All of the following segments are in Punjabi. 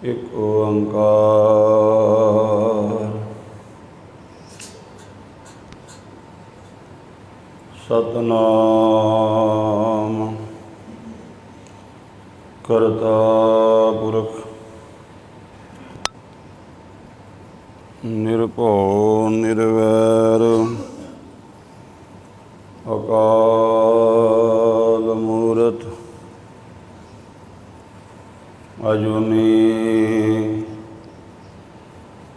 एक ओंकार सतनाम करता पुरख निरभौ निर्वैर अकाल मूरत अजूनी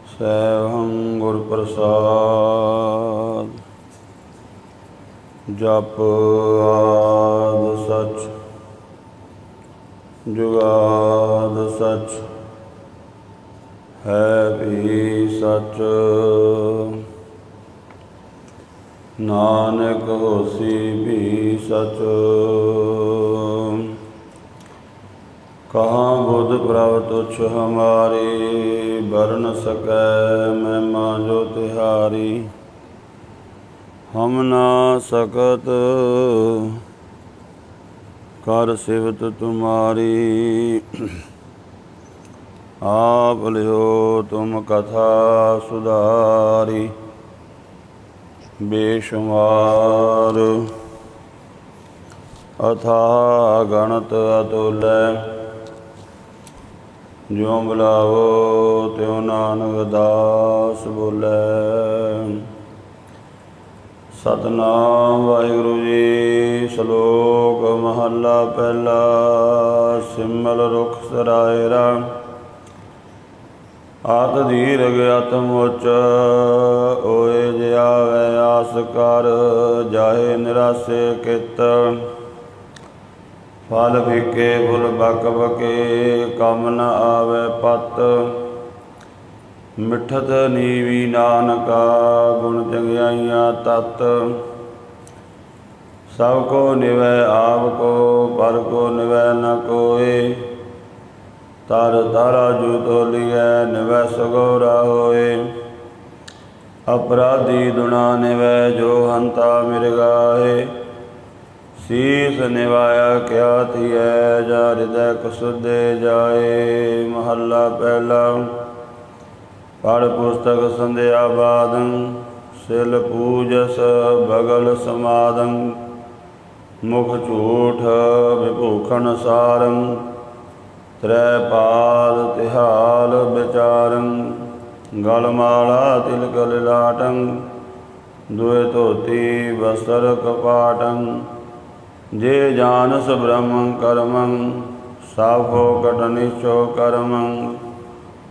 सैभं गुर प्रसाद जप आद सच जुगाद सच है भी सच नानक होसी भी सच। कहाँ बुध प्रभ तुच्छ हमारी बरन सकै महिमा जो तिहारी। हम ना सकत कर सिवत तुम्हारी आप लियो तुम कथा सुधारी। बेशुमार अथाह गणत अतुल्य ज्यों बुलावो त्यों नानक दास बोलै। सतनाम वाहिगुरु जी। श्लोक महला पहला। सिमल रुख सरायरा आत दीर्घ अतमुच ओए जियावै आस कर। जाहे निरासे कित फल फीके फुल बक बके कम न आवे पत। मिठत नीवी नानका गुण चंगियाइयां तत। सब को निवै आप को पर को निवै न कोय। तर तारा जू तोलिए निवै सगोरा होए। अपराधी दुना निवै जो हंता मिर्गाए। शीस निवाया क्या थियै जा हृदय कसुदे जाए। महला पहला। पढ़ पुस्तक संध्या बादं सिल पूजस बगल समादं। मुख झूठ विभूषण सारं त्रैपाद तिहाल विचारं। गलमाला तिलक ललाटं दुए धोती वस्त्र कपाटं। जे जानस ब्रह्मं कर्मं साफो कट निश्चो कर्मं।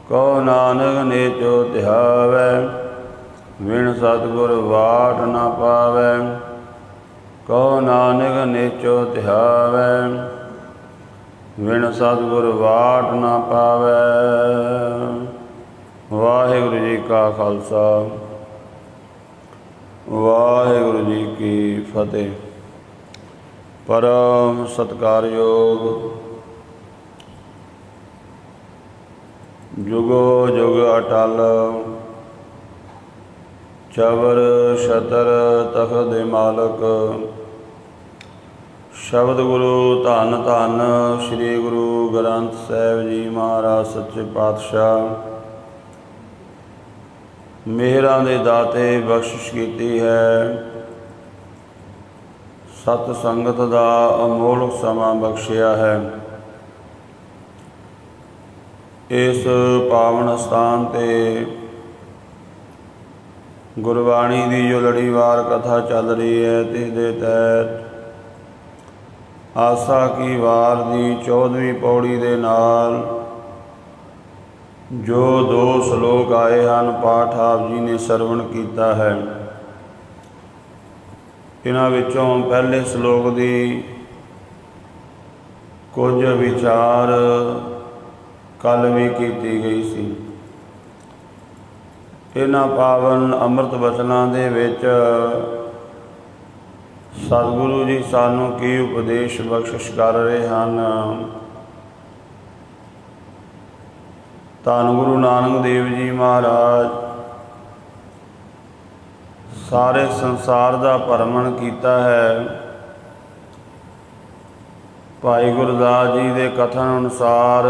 को नानक नेचो ध्यावै विण सतगुर वाट न पावै। को नानक नेचो ध्यावै विण सतगुर वाट न पावै। वाहिगुरु जी का खालसा वाहिगुरु जी की फतेह। परम सत्कारयोग जुगो जुग अटल चवर छतर तखत मालक। शब्द गुरु धन धन श्री गुरु ग्रंथ साहिब जी महाराज सच्चे पातशाह। मेहरां दे दाते बख्शिश कीती है। सत संगत का अमोलक समा बख्शिया है। इस पावन स्थान ते गुरबाणी की जो लड़ीवार कथा चल रही है तिसदे तहत आसा की वार की 14वीं पौड़ी दे नाल जो 2 श्लोक आए हैं पाठ आप जी ने सरवण किया है। इन्हां विचों पहले श्लोक की कुछ विचार कल भी की गई सी। इन्हां पावन अमृत वचनां दे विच सतगुरु जी सानू की उपदेश बख्शिश कर रहे हैं। धन गुरु नानक देव जी महाराज सारे संसार का भ्रमण किया है। भाई गुरदास जी के कथन अनुसार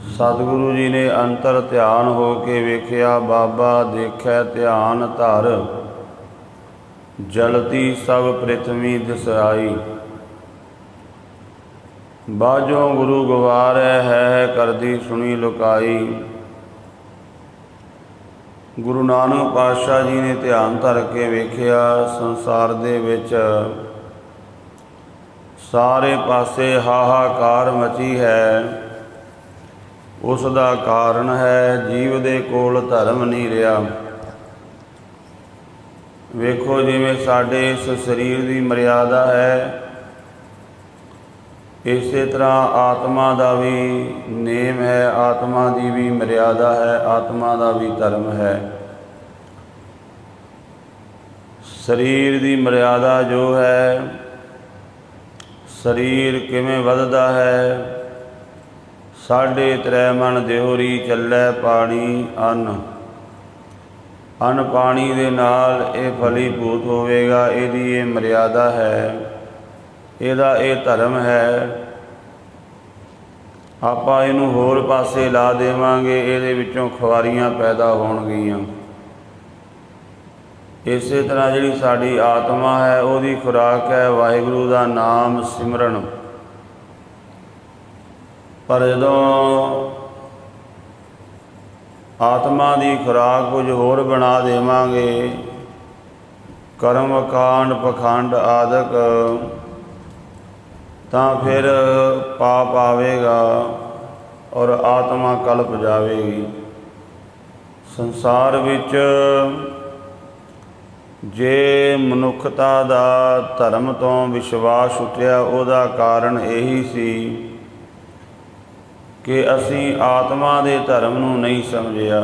सतगुरु जी ने अंतर ध्यान हो के वेख्या, बाबा देखै ध्यान धर, जलती सब पृथ्वी दिस आई। बाजों गुरु गवारै है करदी सुनी लुकाई। गुरु नानक पातशाह जी ने ध्यान धर के वेख्या, संसार दे विच सारे पासे हाहाकार मची है। उस दा कारण है जीव दे कोल धर्म नहीं रहा। वेखो जिवें साडे इस शरीर की मर्यादा है, इस तरह आत्मा का भी नेम है, आत्मा की भी मर्यादा है, आत्मा का भी धर्म है। शरीर की मर्यादा जो है, शरीर किवें वधदा है, 3.5 मन देहोरी चलै पानी अन्न। अन्न पानी दे नाल ये फलीभूत होवेगा, इहदी ये मर्यादा है, इहदा ये धर्म है। आपां इहनूं होर पासे ला देवांगे, इहदे विचों खुआरियां पैदा होणगीਆਂ। इसे तरह जिहड़ी साडी आत्मा है, उहदी खुराक है वाहिगुरू दा नाम सिमरन। पर जदों आत्मा की खुराक कुछ होर बना देवांगे, कर्म कांड पखंड आदक, तां फिर पाप आवेगा और आत्मा कल्प जावेगी। संसार विच जे मनुखता दा धर्म तो विश्वास उठिया, उहदा कारण यही सी कि असीं आत्मा दे धर्म नूं नहीं समझिया,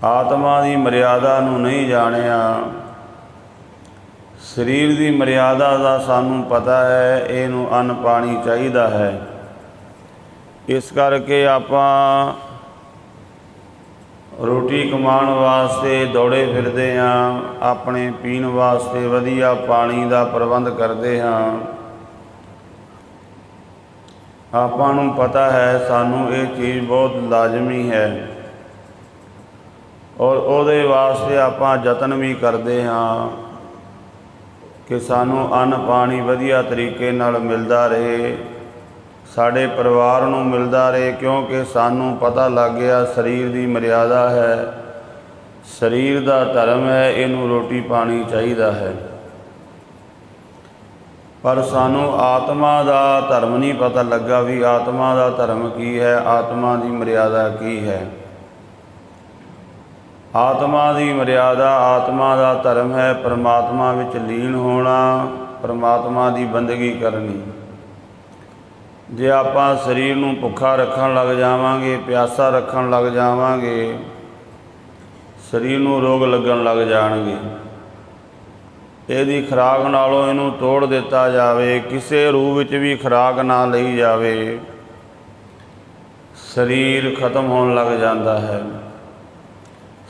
आत्मा की मर्यादा नूं नहीं जाणिया। शरीर की मर्यादा का सानूं पता है, इहनूं अन्न पानी चाहीदा है। इस करके आपां रोटी कमाउण वास्ते दौड़े फिरदे हां, अपने पीण वास्ते वधिया पानी का प्रबंध करते हाँ। आपां नूं पता है सानूं ये चीज़ बहुत लाजमी है और उहदे वास्ते आपां यतन भी करते हाँ कि सानूं अन्न पानी वधिया तरीके नाल मिलदा रहे, साडे परिवार नूं मिलदा रहे। क्योंकि सानूं पता लग गया शरीर की मर्यादा है, शरीर का धर्म है, इहनूं रोटी पानी चाहीदा है। पर सानू आत्मा का धर्म नहीं पता लगा भी आत्मा का धर्म की है, आत्मा की मर्यादा की है। आत्मा की मर्यादा, आत्मा का धर्म है परमात्मा विच लीन होना, परमात्मा की बंदगी करनी। जे आपां शरीर नूं भुखा रखण लग जावांगे, प्यासा रखण लग जावांगे, शरीर नूं रोग लगन लग जाणगे। ਇਹਦੀ खुराक नालों इनू तोड़ दिता जाए, किसी रूप विच भी खुराक ना लई जाए, शरीर खत्म होने लग जाता है,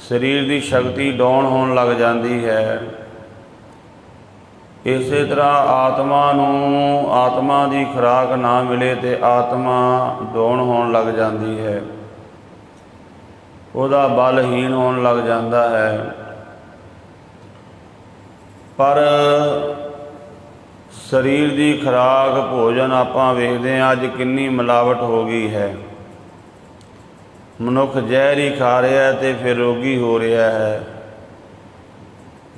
शरीर की शक्ति डाउन होने लग जाती है। इस तरह आत्मा नूं आत्मा की खुराक ना मिले तो आत्मा डाउन होने लग जाती है, उसदा बलहीन होने लग जाता है। पर शरीर की खुराक भोजन आपां वेखदे हां अज किन्नी मिलावट हो गई है। मनुख जहर ही खा रहा है तो फिर रोगी हो रहा है।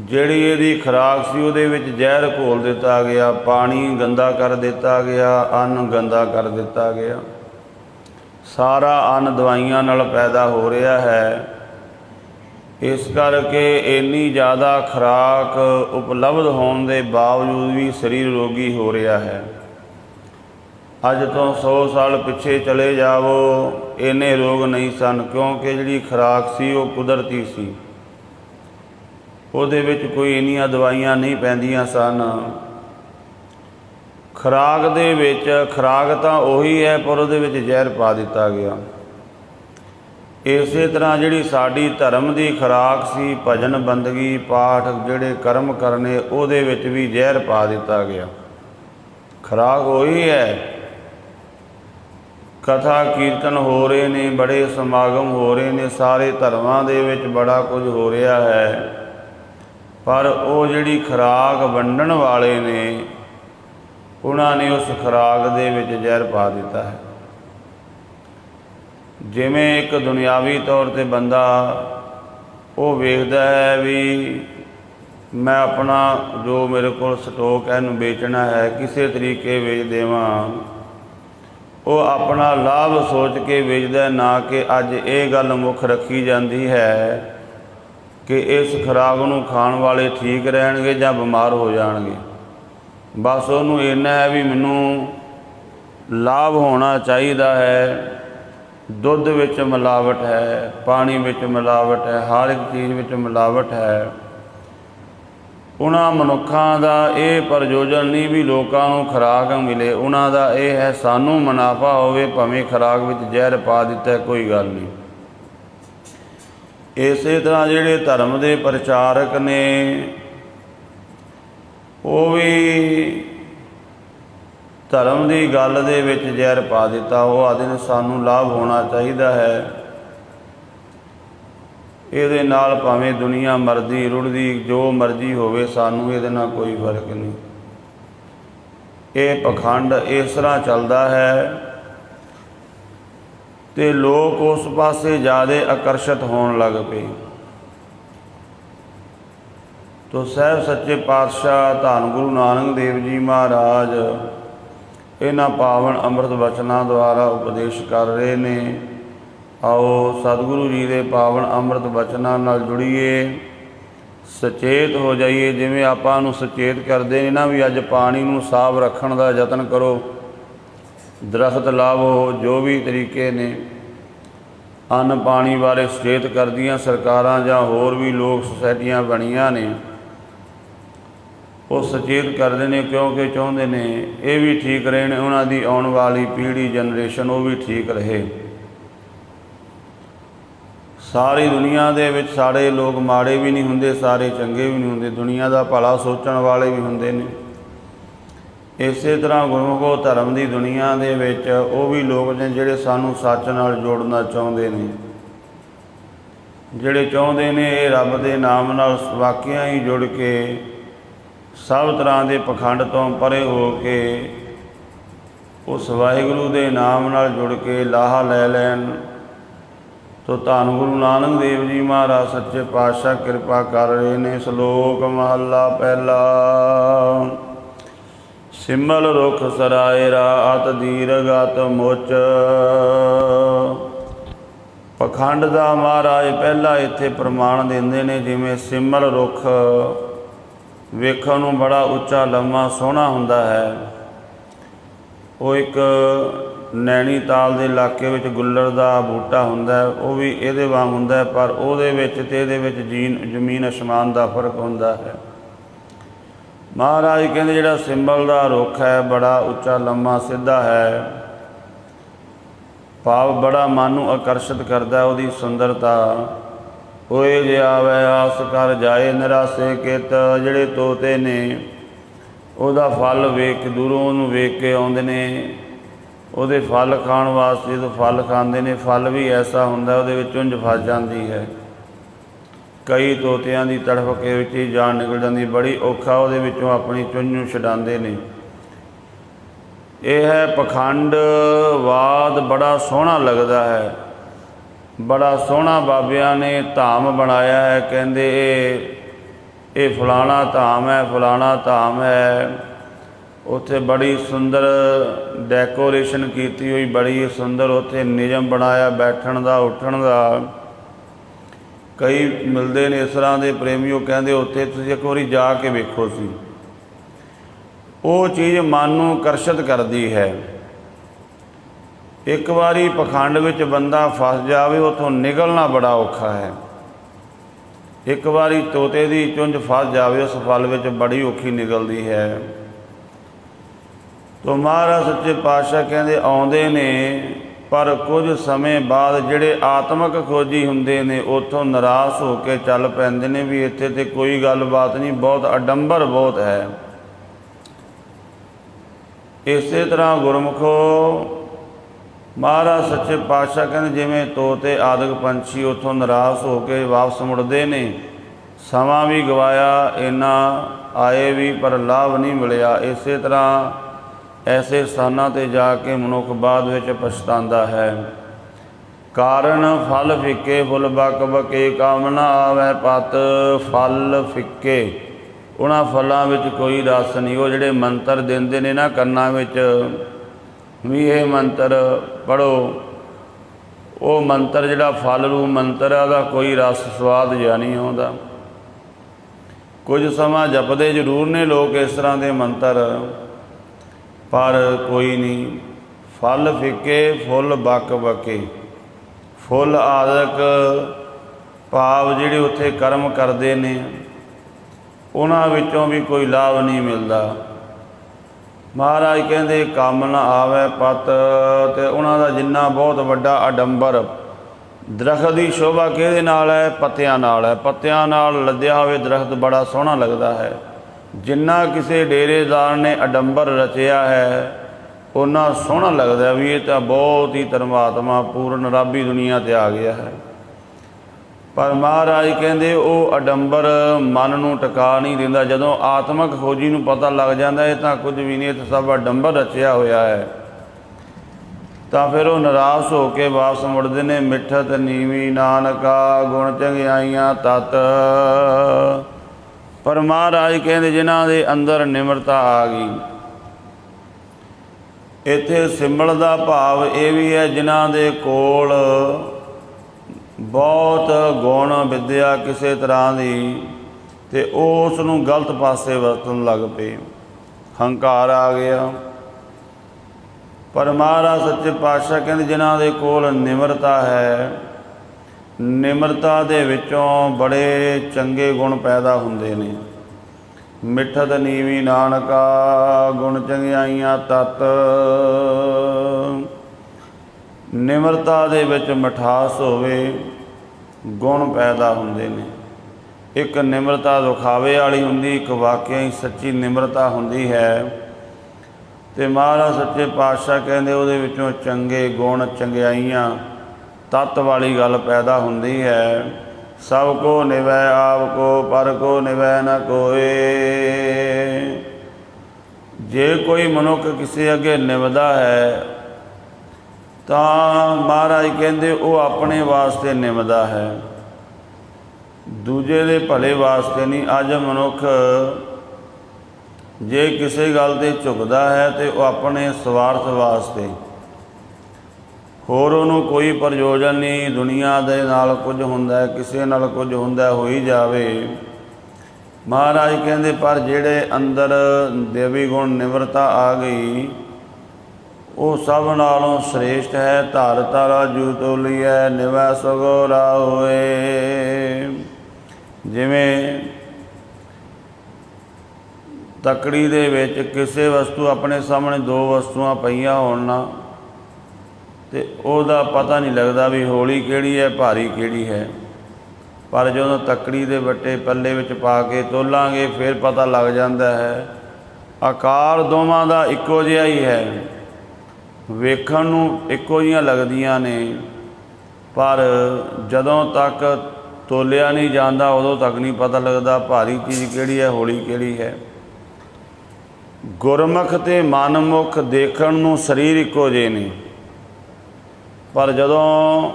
जिहड़ी इहदी खुराक सी उहदे विच जहर घोल दिता गया, पानी गंदा कर दिता गया, अन्न गंदा कर दिता गया। सारा अन्न दवाइयां नाल पैदा हो रहा है। इस करके इन्नी ज़्यादा खुराक उपलब्ध होने के बावजूद भी शरीर रोगी हो रहा है। अज तो 100 साल पिछे चले जाओ, इन्ने रोग नहीं सन, क्योंकि जिहड़ी खुराक सी वो कुदरती सी, उहदे विच कोई इन्नियां दवाइयां नहीं पैंदियां सन। खुराक दे विच खुराक तां उही है पर उहदे विच जहर पा दिता गया। इस तरह जिहड़ी साडी धर्म की खुराक सी, भजन बंदगी पाठ जिहड़े कर्म करने, उहदे विच भी जहर पा दिता गया। खुराक उही है, कथा कीर्तन हो रहे ने, बड़े समागम हो रहे ने, सारे धर्मां दे विच बड़ा कुछ हो रहा है, पर वो जिहड़ी खुराक वंडण वाले ने उन्होंने उस खुराक दे विच जहर पा दिता है। जिवें एक दुनियावी तौर पर बंदा वो वेखदा है भी मैं अपना जो मेरे को स्टॉक है इहनूं बेचना है, किसी तरीके बेच देवां, वो अपना लाभ सोच के बेचदा, ना कि अज ये गल मुख रखी जाती है कि इस खुराक नूं खाण वाले ठीक रहणगे जां बीमार हो जाणगे। बस उहनूं इन्ना है भी मैनूं लाभ होना चाहिदा है। दुध विच मिलावट है, पानी विच मिलावट है, हर एक चीज़ विच मिलावट है। उन्हां मनुक्खां दा ये प्रयोजन नहीं भी लोकां नूं खुराक मिले, उन्हां दा ये है सानूं मुनाफा होवे, भावें खुराक विच जहर पा दिता है कोई गल नहीं। इस तरह जिहड़े धर्म के प्रचारक ने वो भी धर्म की गल दे विच जहर पा दिता। वो आदि ने सानूं लाभ होना चाहिदा है, ਇਹਦੇ ਨਾਲ ਭਾਵੇਂ दुनिया मरदी रुड़दी जो मर्जी होवे, सानूं ਇਹਦੇ ਨਾਲ कोई फर्क नहीं। ये पखंड इस तरह चलता है तो लोग उस पासे ज़्यादा आकर्षित होने लग पे। तो साहब सच्चे पातशाह धन गुरु नानक देव जी महाराज इन्हां पावन अमृत बचनों द्वारा उपदेश कर रहे ने। आओ सतगुरु जी के पावन अमृत बचनों नाल जुड़ीए, सचेत हो जाइए। जिवें आपां नूं सचेत करदे ने ना भी अज पानी नूं साफ रखण दा यतन करो, दरख्त लावो, जो भी तरीके ने अन्न पानी बारे सचेत करदियां सरकारां जां होर भी लोग सोसाइटियां बणियां ने, वो सचेत करते हैं क्योंकि चाहते ने ये भी ठीक रहे, उन्हां दी आउण वाली पीढ़ी जनरेशन वो भी ठीक रहे। सारी दुनिया दे विच सारे लोग माड़े भी नहीं हुंदे, सारे चंगे भी नहीं हुंदे, दुनिया का भला सोचण वाले भी हुंदे ने। इस तरह गुरमुखो धर्म की दुनिया दे विच वो भी लोग ने जिहड़े सानूं सच नाल जोड़ना चाहुंदे ने, जिहड़े चाहुंदे ने ये रब दे नाम नाल वाकिया ही जुड़ के सब तरह के पखंड तो परे हो के उस वाहिगुरू दे नाम नाल जुड़ के लाहा लै लैन। तो धन गुरु नानक देव जी महाराज सच्चे पातशाह कृपा कर रहे ने। श्लोक महला पहला। सिमल रुख सरायरा अत दीर्घ अत मुच। पखंड का महाराज पहला इत्थे प्रमाण देंदे ने, जिवें सिमल रुख वेखण नूं बड़ा उच्चा लम्मा सोहना हुंदा है। वो एक नैनीताल के इलाके में गुल्लर का बूटा हुंदा है, वो भी ये वांग हुंदा है, पर उहदे विच ते इहदे विच जमीन आसमान का फर्क हुंदा है। महाराज कहते जिहड़ा सिंबल का रुख है बड़ा उच्चा लम्मा सीधा है, भाव बड़ा मन नूं आकर्षित करता है, उसकी सुंदरता। होए जे आवे आस कर जाए निरासे कित। जिहड़े तोते ने ਉਹਦਾ फल वेख दूरों ਉਹਨੂੰ वेख के आउंदे ने, ਉਹਦੇ फल खाण वास्ते जो फल खांदे ने, फल भी ऐसा हुंदा ਉਹਦੇ ਵਿੱਚ ਉਂਝ फस जाती है। कई तोतियां की तड़फ के विच ही जान निकल जाती, बड़ी औखा ਉਹਦੇ ਵਿੱਚੋਂ अपनी चुंझ ਨੂੰ ਛਡਾਉਂਦੇ ਨੇ। यह है पखंडवाद, बड़ा सोहना लगता है, बड़ा सोहना बाबिया ने धाम बनाया है। कहते ये फलाना धाम है, फलाना धाम है। उत्थे बड़ी सुंदर डेकोरेशन की हुई, बड़ी सुंदर उत्थे नियम बनाया बैठण का उठण का। कई मिलते हैं इस तरह के प्रेमियों, कहते उत्थे तुसीं एक बारी जाके वेखो सी। वो चीज़ मन नूं आकर्षित करती है। एक बारी पखंड विच बंदा फस जाए, उत्थों निकलना बड़ा औखा है। एक बारी तोते की चुंझ फस जाए, उस फल विच बड़ी औखी निकलती है। तो महाराज सच्चे पातशाह कहते आउंदे ने, पर कुछ समय बाद जिहड़े आत्मक खोजी हुंदे ने उत्थों निराश हो के चल पैंदे ने भी इत्थे ते कोई गलबात नहीं, बहुत अडंबर बहुत है। इस तरह गुरमुखो ਮਹਾਰਾਜ ਸੱਚੇ ਪਾਤਸ਼ਾਹ ਕਹਿੰਦੇ ਜਿਵੇਂ ਤੋਤੇ ਆਦਿਕ ਪੰਛੀ ਉੱਥੋਂ ਨਿਰਾਸ਼ ਹੋ ਕੇ ਵਾਪਸ ਮੁੜਦੇ ਨੇ, ਸਮਾਂ ਵੀ ਗਵਾਇਆ, ਇੰਨਾ ਆਏ ਵੀ ਪਰ ਲਾਭ ਨਹੀਂ ਮਿਲਿਆ। ਇਸੇ ਤਰ੍ਹਾਂ ਐਸੇ ਸਥਾਨਾਂ 'ਤੇ ਜਾ ਕੇ ਮਨੁੱਖ ਬਾਅਦ ਵਿੱਚ ਪਛਤਾਉਂਦਾ ਹੈ। ਕਾਰਨ ਫਲ ਫਿੱਕੇ ਫੁੱਲ ਬਕ ਬਕੇ, ਕੰਮ ਨਾ ਆਵੈ ਪਤ। ਫਲ ਫਿੱਕੇ, ਉਹਨਾਂ ਫਲਾਂ ਵਿੱਚ ਕੋਈ ਰਸ ਨਹੀਂ। ਉਹ ਜਿਹੜੇ ਮੰਤਰ ਦਿੰਦੇ ਨੇ ਨਾ ਕੰਨਾਂ ਵਿੱਚ ਵੀ ਇਹ ਮੰਤਰ ਪੜ੍ਹੋ, ਉਹ ਮੰਤਰ ਜਿਹੜਾ ਫਲ ਰੂਪ ਮੰਤਰ ਹੈ ਉਹਦਾ ਕੋਈ ਰਸ ਸਵਾਦ ਜਿਹਾ ਨਹੀਂ ਆਉਂਦਾ। ਕੁਝ ਸਮਾਂ ਜਪਦੇ ਜ਼ਰੂਰ ਨੇ ਲੋਕ ਇਸ ਤਰ੍ਹਾਂ ਦੇ ਮੰਤਰ, ਪਰ ਕੋਈ ਨਹੀਂ। ਫਲ ਫਿੱਕੇ ਫੁੱਲ ਬਕ ਬਕੇ, ਫੁੱਲ ਆਦਿਕ ਭਾਵ ਜਿਹੜੇ ਉੱਥੇ ਕਰਮ ਕਰਦੇ ਨੇ ਉਹਨਾਂ ਵਿੱਚੋਂ ਵੀ ਕੋਈ ਲਾਭ ਨਹੀਂ ਮਿਲਦਾ। ਮਹਾਰਾਜ ਕਹਿੰਦੇ ਕੰਮ ਨਾ ਆਵੈ ਪਤ। ਅਤੇ ਉਹਨਾਂ ਦਾ ਜਿੰਨਾ ਬਹੁਤ ਵੱਡਾ ਆਡੰਬਰ, ਦਰਖਤ ਦੀ ਸ਼ੋਭਾ ਕਿਹਦੇ ਨਾਲ ਹੈ? ਪੱਤਿਆਂ ਨਾਲ ਹੈ। ਪੱਤਿਆਂ ਨਾਲ ਲੱਦਿਆ ਹੋਵੇ ਦਰਖਤ ਬੜਾ ਸੋਹਣਾ ਲੱਗਦਾ ਹੈ। ਜਿੰਨਾ ਕਿਸੇ ਡੇਰੇਦਾਰ ਨੇ ਆਡੰਬਰ ਰਚਿਆ ਹੈ ਓਨਾ ਸੋਹਣਾ ਲੱਗਦਾ ਵੀ ਇਹ ਤਾਂ ਬਹੁਤ ਹੀ ਧਰਮਾਤਮਾ ਪੂਰਨ ਰੱਬੀ ਦੁਨੀਆ 'ਤੇ ਆ ਗਿਆ ਹੈ। ਪਰ ਮਹਾਰਾਜ ਕਹਿੰਦੇ ਉਹ ਆਡੰਬਰ ਮਨ ਨੂੰ ਟਿਕਾ ਨਹੀਂ ਦਿੰਦਾ। ਜਦੋਂ ਆਤਮਕ ਖੋਜੀ ਨੂੰ ਪਤਾ ਲੱਗ ਜਾਂਦਾ ਇਹ ਤਾਂ ਕੁਝ ਵੀ ਨਹੀਂ, ਇਹ ਤਾਂ ਸਭ ਆਡੰਬਰ ਰਚਿਆ ਹੋਇਆ ਹੈ, ਤਾਂ ਫਿਰ ਉਹ ਨਿਰਾਸ਼ ਹੋ ਕੇ ਵਾਪਸ ਮੁੜਦੇ ਨੇ। ਮਿੱਠਤ ਨੀਵੀਂ ਨਾਨਕਾ, ਗੁਣ ਚੰਗਿਆਈਆਂ ਤਤ। ਪਰ ਮਹਾਰਾਜ ਕਹਿੰਦੇ ਜਿਨ੍ਹਾਂ ਦੇ ਅੰਦਰ ਨਿਮਰਤਾ ਆ ਗਈ, ਇੱਥੇ ਸਿਮਲ ਦਾ ਭਾਵ ਇਹ ਵੀ ਹੈ ਜਿਨ੍ਹਾਂ ਦੇ ਕੋਲ ਬਹੁਤ ਗੁਣ ਵਿੱਦਿਆ ਕਿਸੇ ਤਰ੍ਹਾਂ ਦੀ, ਅਤੇ ਉਸ ਨੂੰ ਗਲਤ ਪਾਸੇ ਵਰਤਣ ਲੱਗ ਪਏ, ਹੰਕਾਰ ਆ ਗਿਆ। ਪਰ ਮਹਾਰਾਜ ਸੱਚੇ ਪਾਤਸ਼ਾਹ ਕਹਿੰਦੇ ਜਿਨ੍ਹਾਂ ਦੇ ਕੋਲ ਨਿਮਰਤਾ ਹੈ, ਨਿਮਰਤਾ ਦੇ ਵਿੱਚੋਂ ਬੜੇ ਚੰਗੇ ਗੁਣ ਪੈਦਾ ਹੁੰਦੇ ਨੇ। ਮਿੱਠਤ ਨੀਵੀਂ ਨਾਨਕਾ, ਗੁਣ ਚੰਗਿਆਈਆਂ ਤਤ। ਨਿਮਰਤਾ ਦੇ ਵਿੱਚ ਮਿਠਾਸ ਹੋਵੇ, ਗੁਣ ਪੈਦਾ ਹੁੰਦੇ ਨੇ। ਇੱਕ ਨਿਮਰਤਾ ਦਿਖਾਵੇ ਵਾਲੀ ਹੁੰਦੀ, ਇੱਕ ਵਾਕਿਆ ਹੀ ਸੱਚੀ ਨਿਮਰਤਾ ਹੁੰਦੀ ਹੈ। ਅਤੇ ਮਹਾਰਾਜ ਸੱਚੇ ਪਾਤਸ਼ਾਹ ਕਹਿੰਦੇ ਉਹਦੇ ਵਿੱਚੋਂ ਚੰਗੇ ਗੁਣ ਚੰਗਿਆਈਆਂ ਤੱਤ ਵਾਲੀ ਗੱਲ ਪੈਦਾ ਹੁੰਦੀ ਹੈ। ਸਭ ਕੋ ਨਿਵੈ ਆਪ ਕੋ, ਪਰ ਕੋ ਨਿਵੈ ਨ ਕੋਇ। ਜੇ ਕੋਈ ਮਨੁੱਖ ਕਿਸੇ ਅੱਗੇ ਨਿਵਦਾ ਹੈ ਤਾਂ ਮਹਾਰਾਜ ਕਹਿੰਦੇ ਉਹ ਆਪਣੇ ਵਾਸਤੇ ਨਿਵਦਾ ਹੈ, ਦੂਜੇ ਦੇ ਭਲੇ ਵਾਸਤੇ ਨਹੀਂ। ਅੱਜ ਮਨੁੱਖ ਜੇ ਕਿਸੇ ਗੱਲ 'ਤੇ ਝੁਕਦਾ ਹੈ ਤਾਂ ਉਹ ਆਪਣੇ ਸਵਾਰਥ ਵਾਸਤੇ, ਹੋਰ ਉਹਨੂੰ ਕੋਈ ਪ੍ਰਯੋਜਨ ਨਹੀਂ। ਦੁਨੀਆ ਦੇ ਨਾਲ ਕੁਝ ਹੁੰਦਾ, ਕਿਸੇ ਨਾਲ ਕੁਝ ਹੁੰਦਾ, ਹੋਈ ਜਾਵੇ। ਮਹਾਰਾਜ ਕਹਿੰਦੇ ਪਰ ਜਿਹੜੇ ਅੰਦਰ ਦੇਵੀ ਗੁਣ ਨਿਮਰਤਾ ਆ ਗਈ ਉਹ ਸਭ ਨਾਲੋਂ ਸ੍ਰੇਸ਼ਟ ਹੈ। ਧਰ ਧਰ ਜੂ ਤੋਲੀਐ, ਨਿਵੈ ਸਗੋਰਾ ਹੋਏ। ਜਿਵੇਂ ਤਕੜੀ ਦੇ ਵਿੱਚ ਕਿਸੇ ਵਸਤੂ ਆਪਣੇ ਸਾਹਮਣੇ ਦੋ ਵਸਤੂਆਂ ਪਈਆਂ ਹੋਣ ਨਾ, ਅਤੇ ਉਹਦਾ ਪਤਾ ਨਹੀਂ ਲੱਗਦਾ ਵੀ ਹੌਲੀ ਕਿਹੜੀ ਹੈ ਭਾਰੀ ਕਿਹੜੀ ਹੈ। ਪਰ ਜਦੋਂ ਤੱਕੜੀ ਦੇ ਵੱਟੇ ਪੱਲੇ ਵਿੱਚ ਪਾ ਕੇ ਤੋਲਾਂਗੇ ਫਿਰ ਪਤਾ ਲੱਗ ਜਾਂਦਾ ਹੈ। ਆਕਾਰ ਦੋਵਾਂ ਦਾ ਇੱਕੋ ਜਿਹਾ ਹੀ ਹੈ, ਵੇਖਣ ਨੂੰ ਇੱਕੋ ਜਿਹੀਆਂ ਲੱਗਦੀਆਂ ਨੇ, ਪਰ ਜਦੋਂ ਤੱਕ ਤੋਲਿਆ ਨਹੀਂ ਜਾਂਦਾ ਉਦੋਂ ਤੱਕ ਨਹੀਂ ਪਤਾ ਲੱਗਦਾ ਭਾਰੀ ਚੀਜ਼ ਕਿਹੜੀ ਹੈ ਹੌਲੀ ਕਿਹੜੀ ਹੈ। ਗੁਰਮੁਖ ਅਤੇ ਮਨਮੁਖ ਦੇਖਣ ਨੂੰ ਸਰੀਰ ਇੱਕੋ ਜਿਹੇ ਨੇ, ਪਰ ਜਦੋਂ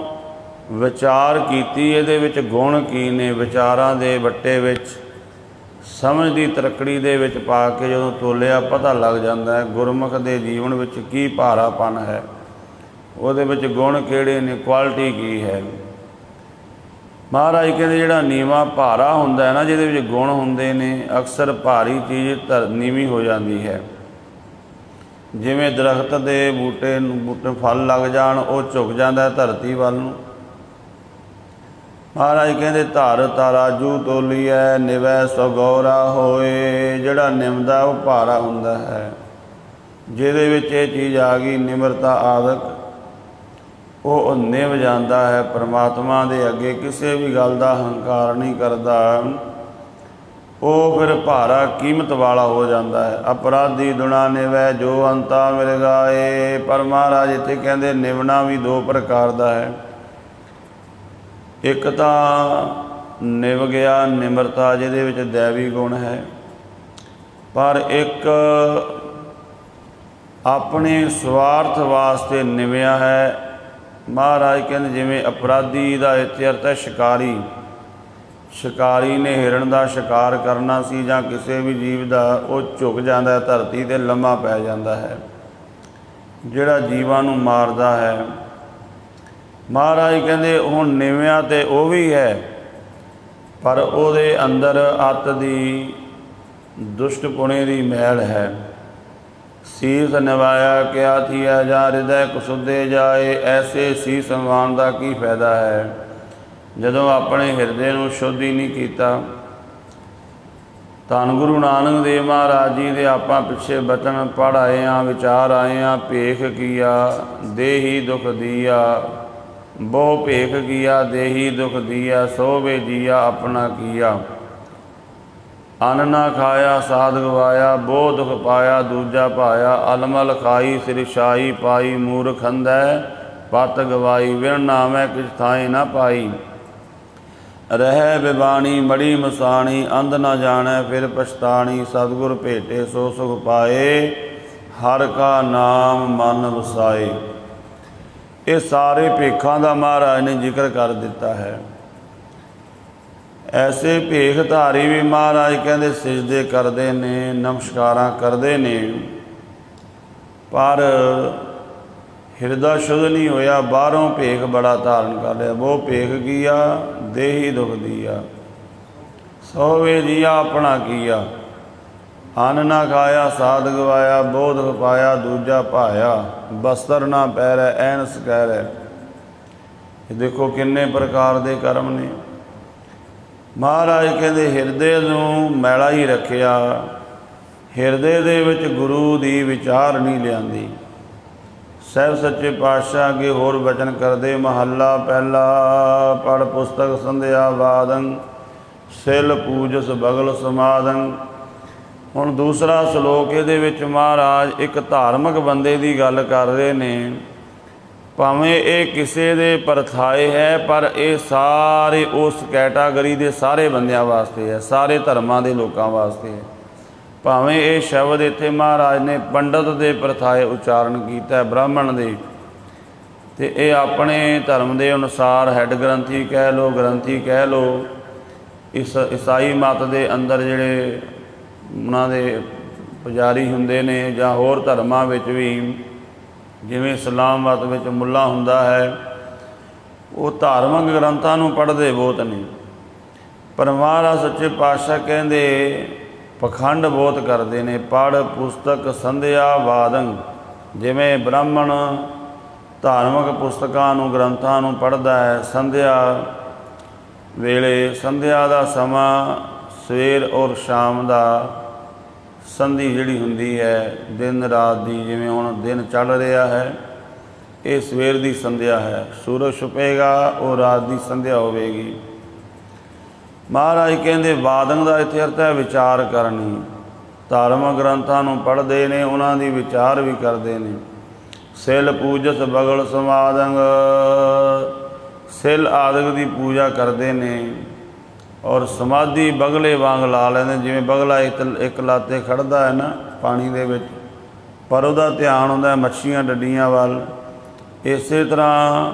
ਵਿਚਾਰ ਕੀਤੀ ਇਹਦੇ ਵਿੱਚ ਗੁਣ ਕੀ ਨੇ, ਵਿਚਾਰਾਂ ਦੇ ਵੱਟੇ ਵਿੱਚ ਸਮਝ ਦੀ ਤਰਕੜੀ ਦੇ ਵਿੱਚ ਪਾ ਕੇ ਜਦੋਂ ਤੋਲਿਆ ਪਤਾ ਲੱਗ ਜਾਂਦਾ ਹੈ ਗੁਰਮੁਖ ਦੇ ਜੀਵਨ ਵਿੱਚ ਕੀ ਭਾਰਾਪਨ ਹੈ, ਉਹਦੇ ਵਿੱਚ ਗੁਣ ਕਿਹੜੇ ਨੇ, ਕੁਆਲਿਟੀ ਕੀ ਹੈ। ਮਹਾਰਾਜ ਕਹਿੰਦੇ ਜਿਹੜਾ ਨੀਵਾਂ ਭਾਰਾ ਹੁੰਦਾ ਹੈ ਨਾ, ਜਿਹਦੇ ਵਿੱਚ ਗੁਣ ਹੁੰਦੇ ਨੇ, ਅਕਸਰ ਭਾਰੀ ਚੀਜ਼ ਨੀਵੀਂ ਹੋ ਜਾਂਦੀ ਹੈ। ਜਿਵੇਂ ਦਰਖਤ ਦੇ ਬੂਟੇ ਫਲ ਲੱਗ ਜਾਣ, ਉਹ ਝੁਕ ਜਾਂਦਾ ਧਰਤੀ ਵੱਲ ਨੂੰ। ਮਹਾਰਾਜ ਕਹਿੰਦੇ ਧਰ ਤਰਾਜੂ ਤੋਲੀਐ, ਨਿਵੈ ਸਗੌਰਾ ਹੋਏ। ਜਿਹੜਾ ਨਿਮਦਾ ਉਹ ਭਾਰਾ ਹੁੰਦਾ ਹੈ। ਜਿਹਦੇ ਵਿੱਚ ਇਹ ਚੀਜ਼ ਆ ਗਈ ਨਿਮਰਤਾ ਆਦਿਕ, ਉਹ ਨਿਭ ਜਾਂਦਾ ਹੈ। ਪਰਮਾਤਮਾ ਦੇ ਅੱਗੇ ਕਿਸੇ ਵੀ ਗੱਲ ਦਾ ਹੰਕਾਰ ਨਹੀਂ ਕਰਦਾ। ਉਹ ਫਿਰ ਭਾਰਾ ਕੀਮਤ ਵਾਲਾ ਹੋ ਜਾਂਦਾ ਹੈ। ਅਪਰਾਧੀ ਦੁਣਾ ਨਿਵੈ ਜੋ ਅੰਤਾ ਮਿਲ ਗਾਏ। ਪਰ ਮਹਾਰਾਜ ਇੱਥੇ ਕਹਿੰਦੇ ਨਿਵਣਾ ਵੀ ਦੋ ਪ੍ਰਕਾਰ ਦਾ ਹੈ। ਇੱਕ ਤਾਂ ਨਿਵ ਗਿਆ ਨਿਮਰਤਾ, ਜਿਹਦੇ ਵਿੱਚ ਦੈਵੀ ਗੁਣ ਹੈ, ਪਰ ਇੱਕ ਆਪਣੇ ਸਵਾਰਥ ਵਾਸਤੇ ਨਿਵਿਆ ਹੈ। ਮਹਾਰਾਜ ਕਹਿੰਦੇ ਜਿਵੇਂ ਅਪਰਾਧੀ ਦਾ ਇੱਥੇ ਅਰਥ ਹੈ ਸ਼ਿਕਾਰੀ। ਸ਼ਿਕਾਰੀ ਨੇ ਹਿਰਨ ਦਾ ਸ਼ਿਕਾਰ ਕਰਨਾ ਸੀ ਜਾਂ ਕਿਸੇ ਵੀ ਜੀਵ ਦਾ, ਉਹ ਝੁਕ ਜਾਂਦਾ, ਧਰਤੀ 'ਤੇ ਲੰਮਾ ਪੈ ਜਾਂਦਾ ਹੈ। ਜਿਹੜਾ ਜੀਵਾਂ ਨੂੰ ਮਾਰਦਾ ਹੈ, ਮਹਾਰਾਜ ਕਹਿੰਦੇ ਹੁਣ ਨਿਵਿਆ ਤੇ ਉਹ ਵੀ ਹੈ, ਪਰ ਉਹਦੇ ਅੰਦਰ ਅੱਤ ਦੀ ਦੁਸ਼ਟ ਪੁਣੇ ਦੀ ਮੈਲ ਹੈ। ਸੀਸ ਨਿਵਾਇਆ ਕਿਆ ਥੀਆ ਜਾਂ ਹਿਰਦੈ ਕੁਸੁੱਦੇ ਜਾਏ। ਐਸੇ ਸੀਸ ਨਿਵਾਉਣ ਦਾ ਕੀ ਫਾਇਦਾ ਹੈ ਜਦੋਂ ਆਪਣੇ ਹਿਰਦੇ ਨੂੰ ਸ਼ੁੱਧ ਹੀ ਨਹੀਂ ਕੀਤਾ। ਧੰਨ ਗੁਰੂ ਨਾਨਕ ਦੇਵ ਮਹਾਰਾਜ ਜੀ ਦੇ ਆਪਾਂ ਪਿੱਛੇ ਬਚਨ ਪੜ੍ਹ ਆਏ ਹਾਂ, ਵਿਚਾਰ ਆਏ ਹਾਂ। ਭੇਖ ਕੀਆ ਦੇਹੀ ਦੁਖ ਦੀਆ, ਬਹੁ ਭੇਖ ਕੀਆ ਦੇਹੀ ਦੁਖ ਦੀਆ, ਸੋ ਵੇ ਜੀਆ ਆਪਣਾ ਕੀਆ। ਅੰਨ ਨਾ ਖਾਇਆ ਸਾਧ ਗਵਾਇਆ, ਬਹੁ ਦੁਖ ਪਾਇਆ ਦੂਜਾ ਭਾਇਆ। ਅਲਮਲ ਖਾਈ ਸਿਰ ਛਾਈ ਪਾਈ, ਮੂਰਖ ਅੰਧੈ ਪਤ ਗਵਾਈ। ਵਿਣ ਨਾਮੈ ਕਿਛ ਥਾਏ ਨਾ ਪਾਈ, ਰਹਿ ਬਿਬਾਣੀ ਮੜੀ ਮਸਾਣੀ। ਅੰਧ ਨਾ ਜਾਣੈ ਫਿਰ ਪਛਤਾਣੀ, ਸਤਿਗੁਰ ਭੇਟੇ ਸੋ ਸੁਖ ਪਾਏ। ਹਰ ਕਾ ਨਾਮ ਮਨ ਵਸਾਏ। ਇਹ ਸਾਰੇ ਭੇਖਾਂ ਦਾ ਮਹਾਰਾਜ ਨੇ ਜ਼ਿਕਰ ਕਰ ਦਿੱਤਾ ਹੈ। ਐਸੇ ਭੇਖ ਧਾਰੀ ਵੀ ਮਹਾਰਾਜ ਕਹਿੰਦੇ ਸਿਜਦੇ ਕਰਦੇ ਨੇ, ਨਮਸਕਾਰਾਂ ਕਰਦੇ ਨੇ, ਪਰ ਹਿਰਦਾ ਸ਼ੁੱਧ ਨਹੀਂ ਹੋਇਆ। ਬਾਹਰੋਂ ਭੇਖ ਬੜਾ ਧਾਰਨ ਕਰ ਲਿਆ। ਉਹ ਭੇਖ ਕੀਆ ਦੇਹੀ ਦੁਖ ਦੀਆ, ਸੋ ਵੇ ਜੀਆ ਆਪਣਾ ਕੀਆ। ਅੰਨ ਨਾ ਖਾਇਆ ਸਾਧ ਗਵਾਇਆ, ਬਹੁ ਦੁਖ ਪਾਇਆ ਦੂਜਾ ਭਾਇਆ। ਬਸਤਰ ਨਾ ਪਹਿਰੈ ਐਨਸ ਕਹਿਰੈ। ਇਹ ਦੇਖੋ ਕਿੰਨੇ ਪ੍ਰਕਾਰ ਦੇ ਕਰਮ ਨੇ। ਮਹਾਰਾਜ ਕਹਿੰਦੇ ਹਿਰਦੇ ਨੂੰ ਮੈਲਾ ਹੀ ਰੱਖਿਆ, ਹਿਰਦੇ ਦੇ ਵਿੱਚ ਗੁਰੂ ਦੀ ਵਿਚਾਰ ਨਹੀਂ ਲਿਆਂਦੀ। ਸਾਹਿਬ ਸੱਚੇ ਪਾਤਸ਼ਾਹ ਅੱਗੇ ਹੋਰ ਬਚਨ ਕਰਦੇ। ਮਹੱਲਾ ਪਹਿਲਾ। ਪੜ੍ਹ ਪੁਸਤਕ ਸੰਧਿਆ ਵਾਦੰ, ਸਿਲ ਪੂਜਸ ਬਗਲ ਸਮਾਦੰ। ਹੁਣ ਦੂਸਰਾ ਸ਼ਲੋਕ ਇਹਦੇ ਵਿੱਚ ਮਹਾਰਾਜ ਇੱਕ ਧਾਰਮਿਕ ਬੰਦੇ ਦੀ ਗੱਲ ਕਰ ਰਹੇ ਨੇ। ਭਾਵੇਂ ਇਹ ਕਿਸੇ ਦੇ ਪਰਥਾਏ ਹੈ, ਪਰ ਇਹ ਸਾਰੇ ਉਸ ਕੈਟਾਗਰੀ ਦੇ ਸਾਰੇ ਬੰਦਿਆਂ ਵਾਸਤੇ ਹੈ, ਸਾਰੇ ਧਰਮਾਂ ਦੇ ਲੋਕਾਂ ਵਾਸਤੇ ਹੈ। ਭਾਵੇਂ ਇਹ ਸ਼ਬਦ ਇੱਥੇ ਮਹਾਰਾਜ ਨੇ ਪੰਡਤ ਦੇ ਪਰਥਾਏ ਉਚਾਰਨ ਕੀਤਾ, ਬ੍ਰਾਹਮਣ ਦੇ, ਅਤੇ ਇਹ ਆਪਣੇ ਧਰਮ ਦੇ ਅਨੁਸਾਰ ਹੈੱਡ ਗ੍ਰੰਥੀ ਕਹਿ ਲਓ, ਗ੍ਰੰਥੀ ਕਹਿ ਲਓ। ਈਸਾਈ ਮਤ ਦੇ ਅੰਦਰ ਜਿਹੜੇ ਉਹਨਾਂ ਦੇ ਪੁਜਾਰੀ ਹੁੰਦੇ ਨੇ, ਜਾਂ ਹੋਰ ਧਰਮਾਂ ਵਿੱਚ ਵੀ ਜਿਵੇਂ ਇਸਲਾਮ ਮਤ ਵਿੱਚ ਮੁੱਲਾ ਹੁੰਦਾ ਹੈ, ਉਹ ਧਾਰਮਿਕ ਗ੍ਰੰਥਾਂ ਨੂੰ ਪੜ੍ਹਦੇ ਬਹੁਤ ਨੇ। ਪਰ ਮਹਾਰਾਜ ਸੱਚੇ ਪਾਤਸ਼ਾਹ ਕਹਿੰਦੇ ਪਖੰਡ ਬਹੁਤ ਕਰਦੇ ਨੇ। ਪੜ੍ਹ ਪੁਸਤਕ ਸੰਧਿਆ ਵਾਦੰ। ਜਿਵੇਂ ਬ੍ਰਾਹਮਣ ਧਾਰਮਿਕ ਪੁਸਤਕਾਂ ਨੂੰ, ਗ੍ਰੰਥਾਂ ਨੂੰ ਪੜ੍ਹਦਾ ਹੈ ਸੰਧਿਆ ਵੇਲੇ, ਸੰਧਿਆ ਦਾ ਸਮਾਂ ਸਵੇਰ ਔਰ ਸ਼ਾਮ ਦਾ ਸੰਧੀ ਜਿਹੜੀ ਹੁੰਦੀ ਹੈ ਦਿਨ ਰਾਤ ਦੀ, ਜਿਵੇਂ ਹੁਣ ਦਿਨ ਚੜ੍ਹ ਰਿਹਾ ਹੈ, ਇਹ ਸਵੇਰ ਦੀ ਸੰਧਿਆ ਹੈ। ਸੂਰਜ ਛੁਪੇਗਾ, ਉਹ ਰਾਤ ਦੀ ਸੰਧਿਆ ਹੋਵੇਗੀ। ਮਹਾਰਾਜ ਕਹਿੰਦੇ ਵਾਦਨ ਦਾ ਇੱਥੇ ਅਰਥ ਹੈ ਵਿਚਾਰ ਕਰਨੀ। ਧਾਰਮਿਕ ਗ੍ਰੰਥਾਂ ਨੂੰ ਪੜ੍ਹਦੇ ਨੇ, ਉਹਨਾਂ ਦੀ ਵਿਚਾਰ ਵੀ ਕਰਦੇ ਨੇ। ਸਿਲ ਪੂਜਸ ਬਗਲ ਸਮਾਦੰਗ, ਸਿਲ ਆਦਿਕ ਦੀ ਪੂਜਾ ਕਰਦੇ ਨੇ, ਔਰ ਸਮਾਧੀ ਬਗਲੇ ਵਾਂਗ ਲਾ ਲੈਂਦੇ। ਜਿਵੇਂ ਬਗਲਾ ਇੱਕ ਲਾਤੇ ਖੜ੍ਹਦਾ ਹੈ ਨਾ ਪਾਣੀ ਦੇ ਵਿੱਚ, ਪਰ ਉਹਦਾ ਧਿਆਨ ਹੁੰਦਾ ਮੱਛੀਆਂ ਡੱਡੀਆਂ ਵੱਲ। ਇਸੇ ਤਰ੍ਹਾਂ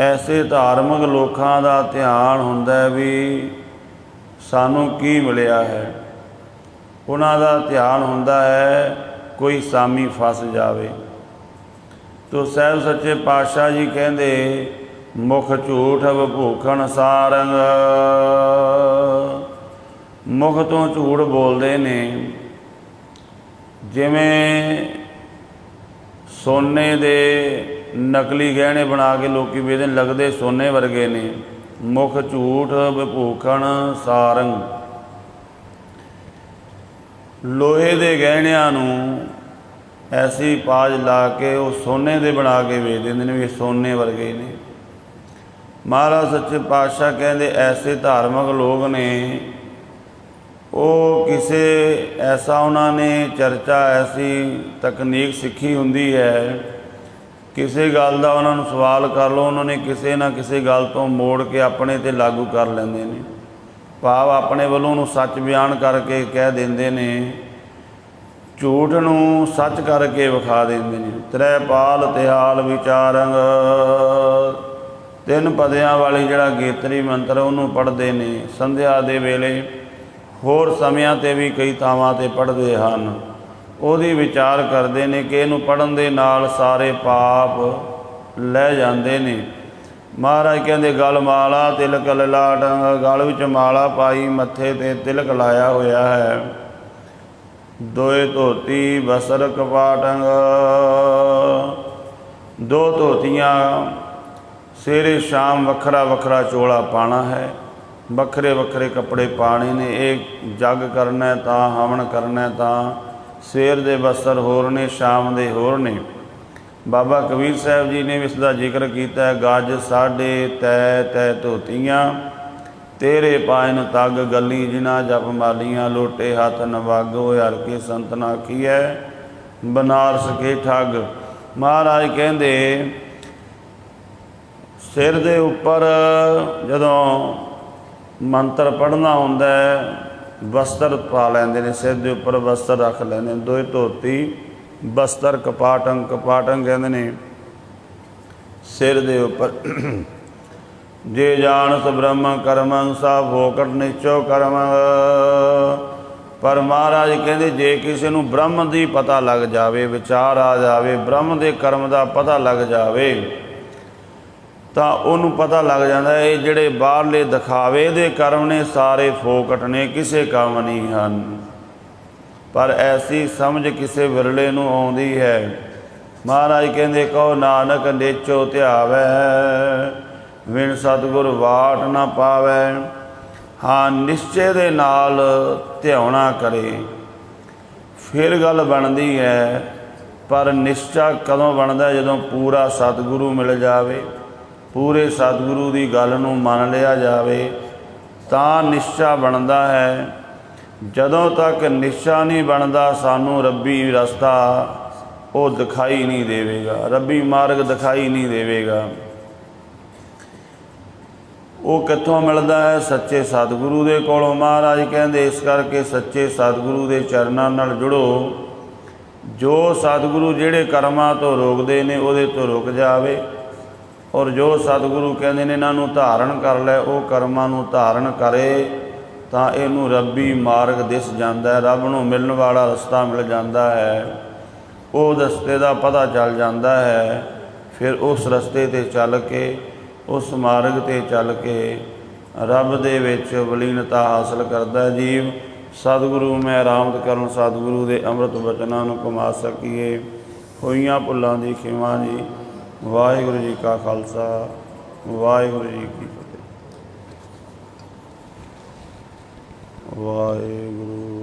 ਐਸੇ ਧਾਰਮਿਕ ਲੋਕਾਂ ਦਾ ਧਿਆਨ ਹੁੰਦਾ ਵੀ ਸਾਨੂੰ ਕੀ ਮਿਲਿਆ ਹੈ। ਉਹਨਾਂ ਦਾ ਧਿਆਨ ਹੁੰਦਾ ਹੈ ਕੋਈ ਸਾਮੀ ਫਸ ਜਾਵੇ। ਤੋ ਸਾਹਿਬ ਸੱਚੇ ਪਾਤਸ਼ਾਹ ਜੀ ਕਹਿੰਦੇ ਮੁਖ ਝੂਠ ਵਿਭੂਖਣ ਸਾਰੰਗ। ਮੁਖ ਤੋਂ ਝੂਠ ਬੋਲਦੇ ਨੇ। ਜਿਵੇਂ ਸੋਨੇ ਦੇ ਨਕਲੀ ਗਹਿਣੇ ਬਣਾ ਕੇ ਲੋਕ ਵੇਚਦੇ, ਲੱਗਦੇ ਸੋਨੇ ਵਰਗੇ ਨੇ। ਮੁਖ ਝੂਠ ਵਿਭੂਖਣ ਸਾਰੰਗ। ਲੋਹੇ ਦੇ ਗਹਿਣਿਆਂ ਨੂੰ ਐਸੀ ਪਾਜ ਲਾ ਕੇ ਉਹ ਸੋਨੇ ਦੇ ਬਣਾ ਕੇ ਵੇਚ ਦਿੰਦੇ ਨੇ ਵੀ ਸੋਨੇ ਵਰਗੇ ਨੇ। ਮਹਾਰਾਜ ਸੱਚੇ ਪਾਤਸ਼ਾਹ ਕਹਿੰਦੇ ਐਸੇ ਧਾਰਮਿਕ ਲੋਕ ਨੇ ਉਹ ਕਿਸੇ ਐਸਾ ਉਹਨਾਂ ਨੇ ਚਰਚਾ ਐਸੀ ਤਕਨੀਕ ਸਿੱਖੀ ਹੁੰਦੀ ਹੈ, ਕਿਸੇ ਗੱਲ ਦਾ ਉਹਨਾਂ ਨੂੰ ਸਵਾਲ ਕਰ ਲਓ, ਉਹਨਾਂ ਨੇ ਕਿਸੇ ਨਾ ਕਿਸੇ ਗੱਲ ਤੋਂ ਮੋੜ ਕੇ ਆਪਣੇ 'ਤੇ ਲਾਗੂ ਕਰ ਲੈਂਦੇ ਨੇ। ਭਾਵ ਆਪਣੇ ਵੱਲੋਂ ਉਹਨੂੰ ਸੱਚ ਬਿਆਨ ਕਰਕੇ ਕਹਿ ਦਿੰਦੇ ਨੇ, ਝੂਠ ਨੂੰ ਸੱਚ ਕਰਕੇ ਵਿਖਾ ਦਿੰਦੇ ਨੇ। ਤ੍ਰੈਪਾਲ ਤਿਹਾਲ ਵਿਚਾਰੰਗ, 3 ਪਦਿਆਂ ਵਾਲੀ ਜਿਹੜਾ ਗੇਤਰੀ ਮੰਤਰ ਉਹਨੂੰ ਪੜ੍ਹਦੇ ਨੇ ਸੰਧਿਆ ਦੇ ਵੇਲੇ, ਹੋਰ ਸਮਿਆਂ 'ਤੇ ਵੀ ਕਈ ਥਾਵਾਂ 'ਤੇ ਪੜ੍ਹਦੇ ਹਨ। ਉਹਦੀ ਵਿਚਾਰ ਕਰਦੇ ਨੇ ਕਿ ਇਹਨੂੰ ਪੜ੍ਹਨ ਦੇ ਨਾਲ ਸਾਰੇ ਪਾਪ ਲੈ ਜਾਂਦੇ ਨੇ। ਮਹਾਰਾਜ ਕਹਿੰਦੇ ਗਲ ਮਾਲਾ ਤਿਲਕ ਲਲਾਟੰਗ, ਗਲ ਵਿੱਚ ਮਾਲਾ ਪਾਈ, ਮੱਥੇ 'ਤੇ ਤਿਲਕ ਲਾਇਆ ਹੋਇਆ ਹੈ। ਦੋਏ ਧੋਤੀ ਬਸਰ ਕਪਾਟੰਗ, 2 ਧੋਤੀਆਂ, ਸਵੇਰੇ ਸ਼ਾਮ ਵੱਖਰਾ ਵੱਖਰਾ ਚੋਲਾ ਪਾਉਣਾ ਹੈ, ਵੱਖਰੇ ਵੱਖਰੇ ਕੱਪੜੇ ਪਾਣੇ ਨੇ। ਇਹ ਜੱਗ ਕਰਨਾ ਤਾਂ ਹਵਨ ਕਰਨਾ ਤਾਂ ਸਵੇਰ ਦੇ ਬਸਤਰ ਹੋਰ ਨੇ, ਸ਼ਾਮ ਦੇ ਹੋਰ ਨੇ। ਬਾਬਾ ਕਬੀਰ ਸਾਹਿਬ ਜੀ ਨੇ ਇਸ ਦਾ ਜ਼ਿਕਰ ਕੀਤਾ ਹੈ, ਗੱਜ ਸਾਢੇ ਤੈ ਤੈ ਧੋਤੀਆਂ, ਤੇਰੇ ਪਾਇਨ ਤੱਗ ਗੱਲੀ ਜਿਨ੍ਹਾਂ ਜਪ ਮਾਲੀਆਂ, ਲੋਟੇ ਹੱਥ ਨਵਾਗੋ ਹਰ ਕੇ ਸੰਤਨ ਆਖੀਐ ਬਨਾਰਸ ਕੇ ਠੱਗ। ਮਹਾਰਾਜ ਕਹਿੰਦੇ ਸਿਰ ਦੇ ਉੱਪਰ ਜਦੋਂ ਮੰਤਰ ਪੜ੍ਹਨਾ ਹੁੰਦਾ ਵਸਤਰ ਪਾ ਲੈਂਦੇ ਨੇ, ਸਿਰ ਦੇ ਉੱਪਰ ਵਸਤਰ ਰੱਖ ਲੈਂਦੇ ਨੇ। ਦੋਏ ਧੋਤੀ ਬਸਤਰ ਕਪਾਟੰਗ, ਕਪਾਟੰਗ ਕਹਿੰਦੇ ਨੇ ਸਿਰ ਦੇ ਉੱਪਰ। ਜੇ ਜਾਣਤ ਬ੍ਰਹਮ ਕਰਮੰ ਸਭ ਫੋਕਟ ਨਿਸ਼ਚੋ ਕਰਮ। ਪਰ ਮਹਾਰਾਜ ਕਹਿੰਦੇ ਜੇ ਕਿਸੇ ਨੂੰ ਬ੍ਰਹਮ ਦੀ ਪਤਾ ਲੱਗ ਜਾਵੇ, ਵਿਚਾਰ ਆ ਜਾਵੇ, ਬ੍ਰਹਮ ਦੇ ਕਰਮ ਦਾ ਪਤਾ ਲੱਗ ਜਾਵੇ, ਤਾਂ ਉਹਨੂੰ ਪਤਾ ਲੱਗ ਜਾਂਦਾ ਇਹ ਜਿਹੜੇ ਬਾਹਰਲੇ ਦਿਖਾਵੇ ਦੇ ਕਰਮ ਨੇ ਸਾਰੇ ਫੋਕਟ ਨੇ, ਕਿਸੇ ਕੰਮ ਨਹੀਂ ਹਨ। ਪਰ ਐਸੀ ਸਮਝ ਕਿਸੇ ਵਿਰਲੇ ਨੂੰ ਆਉਂਦੀ ਹੈ। ਮਹਾਰਾਜ ਕਹਿੰਦੇ ਕਹੋ ਨਾਨਕ ਨੇਚੋ ਧਿਆਵੈ, ਵਿਣ ਸਤਿਗੁਰ ਵਾਟ ਨਾ ਪਾਵੈ। ਹਾਂ, ਨਿਸ਼ਚੇ ਦੇ ਨਾਲ ਧਿਆਉਣਾ ਕਰੇ ਫਿਰ ਗੱਲ ਬਣਦੀ ਹੈ। ਪਰ ਨਿਸ਼ਚਾ ਕਦੋਂ ਬਣਦਾ? ਜਦੋਂ ਪੂਰਾ ਸਤਿਗੁਰੂ ਮਿਲ ਜਾਵੇ, ਪੂਰੇ ਸਤਿਗੁਰੂ ਦੀ ਗੱਲ ਨੂੰ ਮੰਨ ਲਿਆ ਜਾਵੇ ਤਾਂ ਨਿਸ਼ਚਾ ਬਣਦਾ ਹੈ। ਜਦੋਂ ਤੱਕ ਨਿਸ਼ਚਾ ਨਹੀਂ ਬਣਦਾ ਸਾਨੂੰ ਰੱਬੀ ਰਸਤਾ ਉਹ ਦਿਖਾਈ ਨਹੀਂ ਦੇਵੇਗਾ, ਰੱਬੀ ਮਾਰਗ ਦਿਖਾਈ ਨਹੀਂ ਦੇਵੇਗਾ। ਉਹ ਕਿੱਥੋਂ ਮਿਲਦਾ ਹੈ? ਸੱਚੇ ਸਤਿਗੁਰੂ ਦੇ ਕੋਲੋਂ। ਮਹਾਰਾਜ ਕਹਿੰਦੇ ਇਸ ਕਰਕੇ ਸੱਚੇ ਸਤਿਗੁਰੂ ਦੇ ਚਰਨਾਂ ਨਾਲ ਜੁੜੋ। ਜੋ ਸਤਿਗੁਰੂ ਜਿਹੜੇ ਕਰਮਾਂ ਤੋਂ ਰੋਕਦੇ ਨੇ ਉਹਦੇ ਤੋਂ ਰੁਕ ਜਾਵੇ, ਔਰ ਜੋ ਸਤਿਗੁਰੂ ਕਹਿੰਦੇ ਨੇ ਇਹਨਾਂ ਨੂੰ ਧਾਰਨ ਕਰ ਲੈ, ਉਹ ਕਰਮਾਂ ਨੂੰ ਧਾਰਨ ਕਰੇ ਤਾਂ ਇਹਨੂੰ ਰੱਬੀ ਮਾਰਗ ਦਿਸ ਜਾਂਦਾ ਹੈ, ਰੱਬ ਨੂੰ ਮਿਲਣ ਵਾਲਾ ਰਸਤਾ ਮਿਲ ਜਾਂਦਾ ਹੈ। ਉਹ ਰਸਤੇ ਦਾ ਪਤਾ ਚੱਲ ਜਾਂਦਾ ਹੈ। ਫਿਰ ਉਸ ਰਸਤੇ 'ਤੇ ਚੱਲ ਕੇ, ਉਸ ਮਾਰਗ 'ਤੇ ਚੱਲ ਕੇ ਰੱਬ ਦੇ ਵਿੱਚ ਵਲੀਨਤਾ ਹਾਸਲ ਕਰਦਾ ਜੀਵ। ਸਤਿਗੁਰੂ ਮੈਂ ਰਾਮਤ ਕਰਨ ਸਤਿਗੁਰੂ ਦੇ ਅੰਮ੍ਰਿਤ ਬਚਨਾਂ ਨੂੰ ਕਮਾ ਸਕੀਏ। ਹੋਈਆਂ ਭੁੱਲਾਂ ਦੀ ਖਿਮਾ ਜੀ। ਵਾਹਿਗੁਰੂ ਜੀ ਕਾ ਖਾਲਸਾ, ਵਾਹਿਗੁਰੂ ਜੀ ਕੀ ਫਤਿਹ। ਵਾਹਿਗੁਰੂ।